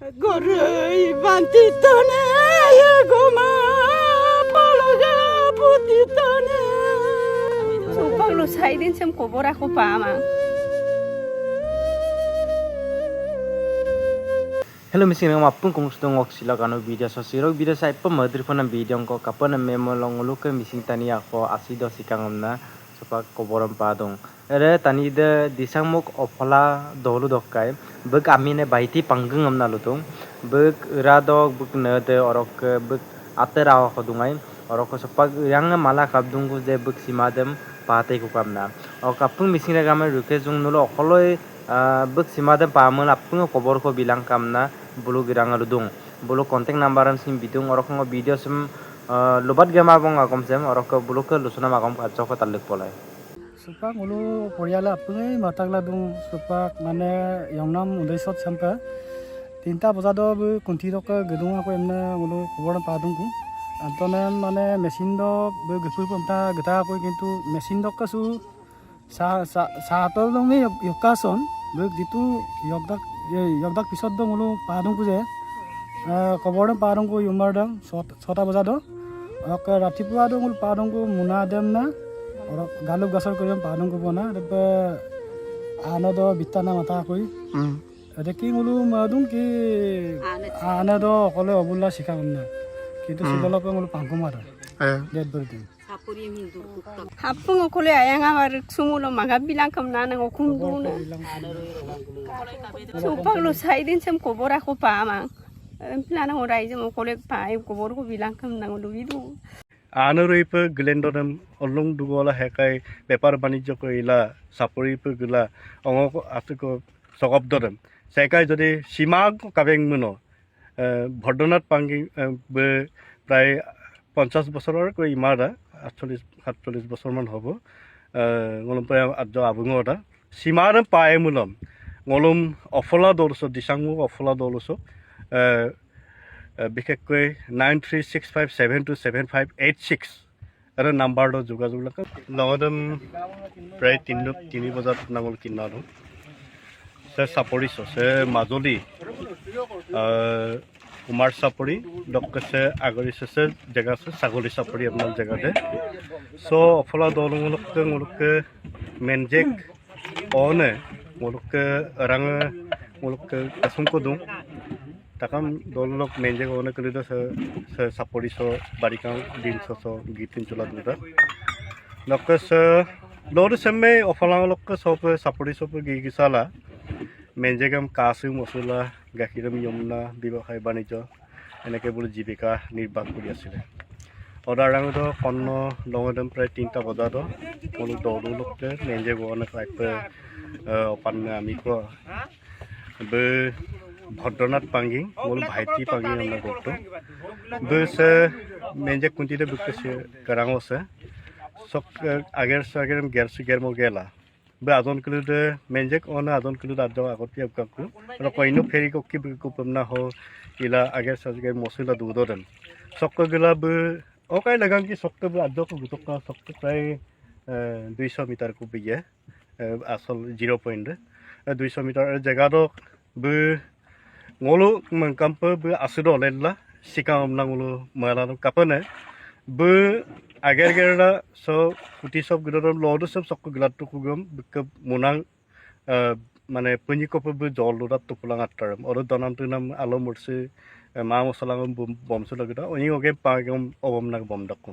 Goroi bantitone goma paloga putitone. Sumpah lu saidin sem kubur aku pamang. Hello missing ng mapung kung gusto ngok sila kano video so sirog video sa ipa madri po ng video ko kapon na memo long ulo ke missing tani ako asido sikang na so pag koboran padong ere tani de disang muk opala dolu dokai beg amine baiti panggung amna lutung beg radok beg nede orok beg atera ko dungai orok so pag yang mala kabdung ko de beg simadem pate ko kamna o kapung missing na gamay ruke jung nulo okoloi beg simadem pamon apung kobor ko bilang kamna bulu girang aludung bulu kontak nambaran sim bidung orok ngo video sim lobat gema bong akom sem orok bulu ke lusuna makom kacau ko talik polai supak mulu poriala pungai matagla dung supak mane yongnam undaisot sampa tinta bojado bu kunti doka gedung aku emna mulu kuboran padung ku antonen mane mesin do bu gepu pemta geta aku kintu mesin doka su sa to dong me yokason bu ditu yogdak pisot do mulu padung ku je koboran padung ku yumar dang sota bojado ok ratipua do mulu padung ku muna dem na और गालुक गसर करियम पादों को बना रे आना दो बिताना मता कोई अरे की मुलु मादुं की आना दो कले अबुल्ला शिका हमना किंतु सिदला पे मुलु पांको मारा date बरदि Hapung okole ayang awar sumulo maga bilang kamna nang okum duna. Sumpah lu saidin sem kubur aku pamang. Plana orai sem okole pai kubur ko bilang kamna ngulu bidu. Anuruipe Glendonam Olung Dugola Hekai, Pepper Banijo Ila, Saporipe Gula, Ongo Africo Sokobdodam. Sekai Jodi, Shimag Kaving Muno, Bordonat Pangi, Prai Ponchas Bosor, Imada, actually Bosorman Hobo, Golumpia Adjo Abungoda, Simaran Pai Mulum, Golum Ofola Dorso, Dishangu Ofola Doloso, বিশেষকৈ 9365727586 আৰু নাম্বাৰটো যোগাযোগ লগতে প্ৰায় 3 বজাত নাঙল কিনালো চাপৰি চছে মাজুলী কুমাৰ চাপৰি ডকছে আগৰি চছে জেগা আছে ছাগলী চাপৰি আপোনাৰ জেগাতে সো অফলা দলমূলকে মেনজেক অনে মুলকে ৰাং মুলকে কাসুমকো দং takam dolok menje ko na kulido sa sapori so barikang din so gitin chula duda lokas lor semme ofalang lokka so sapori so gigisala menje gam kasu mosula gakiram yomna bibahay banijo enake bulu jibika nirbah kuri asile odarang do konno longodam pray 3ta bojado molu dodu lokke menje go na kaipe opan ami ko be ভদ্রনাথ পাঙ্গি মূল ভাইটি পাঙ্গি আমরা করতো বসে মেনজে কুন্তিতে বুকছে কারাং আছে সব আগের গেরমো গেলা বে আজন কিলোতে মেনজে on আজন kilo আজ আগতে কাকু আর কইনো ফেরি ককি কুপমনা হ ইলা আগের সাজগে মসলা দুদরেন সক্ক গেলা বে ওকাই লাগাং কি সক্ক বে আজ কো গুতক সক্ক প্রায় 200 মিটার কো বিয়ে আসল 0 পয়েন্ট 200 মিটার জায়গাটো বে ngolu mengkampe be asido lela sikam nangulu malan kapane be agar so puti sob gidor lodu sob sok gilat tu kugum be munang mane punyi ko be jol lurat tu pulang attaram or donam tu nam alo mursi ma mosala bom sula gida oni oge pagum obom nag bom dakku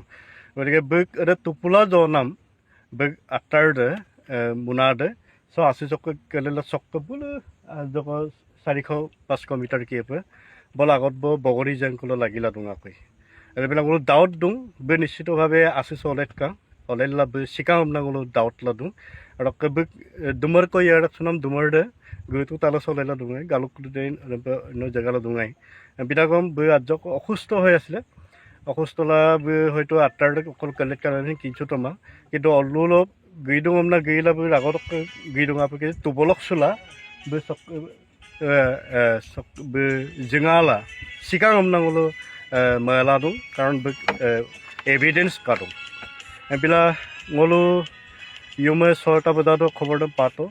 oge be ada tu pula jonam be attar de munade so asi sok kelela sok bulu joko 400-500 metre কিপে বল আগত বগৰী জংকল লাগিলা দুঙাকৈ এবেলা গলো দাউত দুং বে নিশ্চিতভাৱে আছে চলেটকা অলেলা বে শিকা আমনা গলো দাউত লাদু আৰু কবে দুমৰ কই ইয়াৰ সুনাম দুমৰ দে গইতু তালা চলেলা দুঙাই গালুক দে ন জাগালা দুঙাই বিদাগম বে আজক অসুস্থ হৈ আছিল অসুস্থলা বে হয়তো আটাৰ অকল কালেক্ট কাৰণে কিছু তমা কিন্তু অলুল গইদুং আমনা গইলা বে আগত গইদুং আপকে তুবলক চলা বে jengala sikang omnangolo maladung karon evidence kadung bila ngolo yume sorta badado khobor do pato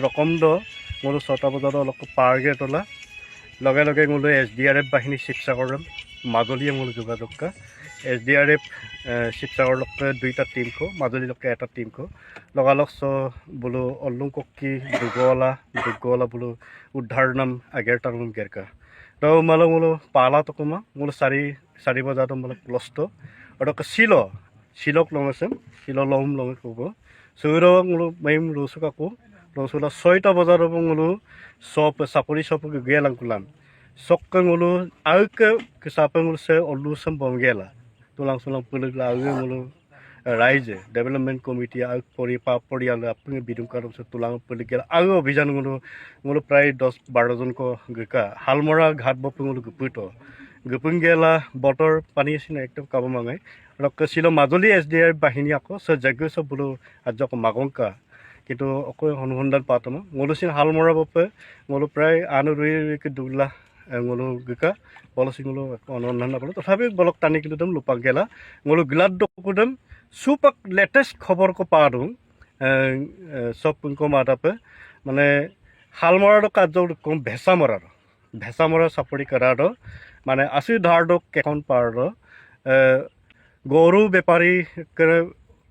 rokom do ngolo sorta badado lok parge tola লগে লগে মোলো SDRF বাহিনী শিৱসাগৰম মাজুলীয়ে মোলো যোগাযোগ কা SDRF শিৱসাগৰলৈকে 2টা টিম কো মাজুলীলৈকে এটা টিম কো লগালগ চ বোলো অল্লুং কক্কি দুগলা বোলো উদ্ধাৰ নাম আগেৰ টাৰুম গেৰকা তো মোলো পালা তকমা মোলো 4 বজাত মোলো ক্লষ্ট অডক শিলক লঙছে শিল লম লঙে কব সৌৰ মোলো মাইম ৰসুকাকো ৰসুলা 6টা বজাত মোলো সব চাপৰি সব গেলাংকুলাম Sokka ngulu auke kesapa ngulu se olu sembong gela tulang sulang peluk la auke ngulu raise development committee auk pori ala apne bidung karum se tulang peluk gela au obhijan ngulu pray 10-12 jon ko geka halmora ghat bopu ngulu guputo gupung gela botor pani sina ekto kabamangai rok silo majoli SDR bahini ako se jagyo so bulu ajok magongka কিন্তু অকয় অনুসন্ধান Patam ngulusin halmora bope ngulu pray anu rui ke dula ngulu geka policy ngulu অনুসন্ধান করলো তথাপি বলক টানি কিন্তু দম লুপাক গেলা ngulu glad dokudem supak latest খবর কো পারু সব কো মাতাপে মানে হালমরার কাজ কম ভেসা মরা সাপড়ি করার মানে 80 ধারড কেখন পার গরু ব্যাপারী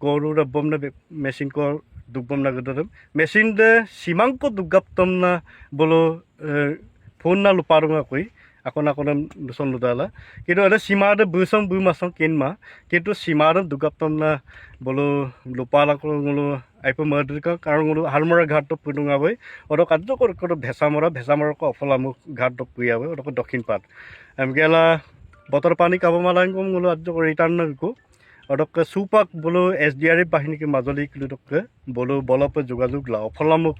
গরু রবম না মেশিন কো দুগবম না গদম মেশিন দে সিমাং কো দুগাপতম না বলো ফোন না লুপারুঙা কই আকন দুসন লুদালা কিন্তু এটা সীমাতে বুসং বুমাসং কিনমা কিন্তু সীমাতে দুগাপতম না বলো লুপালা গুলো আইপ মদরিকা কারণ গুলো হালমরা ঘাট তো পুডুঙা বই ওর কাজ কর ভেসামরা কো অফলামুখ ঘাট তো পুইয়া বই ওর দক্ষিণ পাট গেলা বতর পানি কাবমালাং গুলো আজ রিটার্ন নকো ওরকে সুপাক বলো SDRF বাহিনীকে মাজলি কিলোকে বলো বলপ যোগাযোগ লা অফলামুখ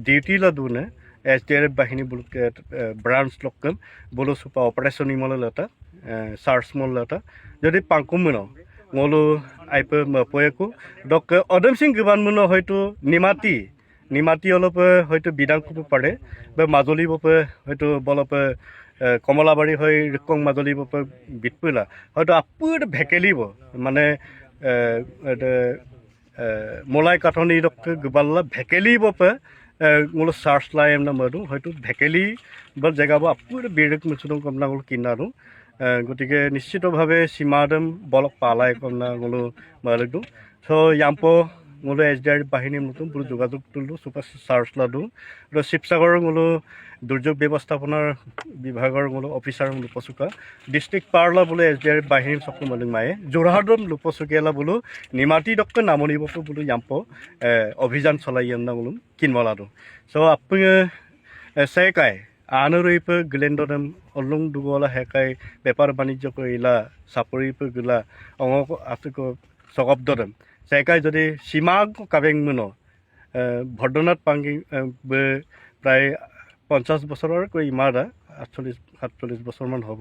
ডিউটি লা দুনে SDRF বাহিনী বলকে ব্রাঞ্চ লকম বলো সুপা অপারেশন ইমল লতা সার্চ মল লতা যদি পাঙ্কুম মনো ngolu আইপ পয়কু ডক অদম সিং গবান মনো হয়তো নিমাতি অলপ হয়তো বিদাং কুপ পারে বা মাজলি বপে হয়তো বলপ কমলাবাড়ি হয় রিকং মাজলি বপে বিটপুলা হয়তো আপুর ভেকেলিব মানে মলাই কাঠনি ডক গবাল্লা ভেকেলি বপে ngulu search lain na madu hoitu ভেকেলি বল জায়গা বা আপুর বেড়ক মুছুদং কমনা ngulu কিনারু গটিকে নিশ্চিতভাবে সীমাদম বলক পালাই কমনা ngulu মালদু সো ইয়াম্পো ngulu SDR বাহিনী মতন পুরো যোগাযোগ তুলু সুপার সার্চ লাদু র শিবসাগর ngulu দুর্যোগ ব্যবস্থাপনার বিভাগৰ ngulu অফিসার ngulu পসুকা ডিস্ট্রিক্ট পারলা বলে SDR বাহিনী সকল মলিং মায়ে জোরহাটম লুপসুকেলা বলো নিমাতি ডক্টর নামনি বপু বলো ইয়াম্পো অভিযান চলাইয়াম না ngulu কিনমলাদু সো আপনি সেকাই আনরইপ গ্লেন্ডরম অলুং দুগলা হেকাই বেপার বাণিজ্য কইলা সাপরিপ গুলা অঙ্গ আতক সগবদরম সেকাই যদি সীমা কাবেং মনো ভদ্রনাথ পাঙ্গি প্রায় 50 বছৰৰ কই ইমাৰা 48-47 বছৰমান হ'ব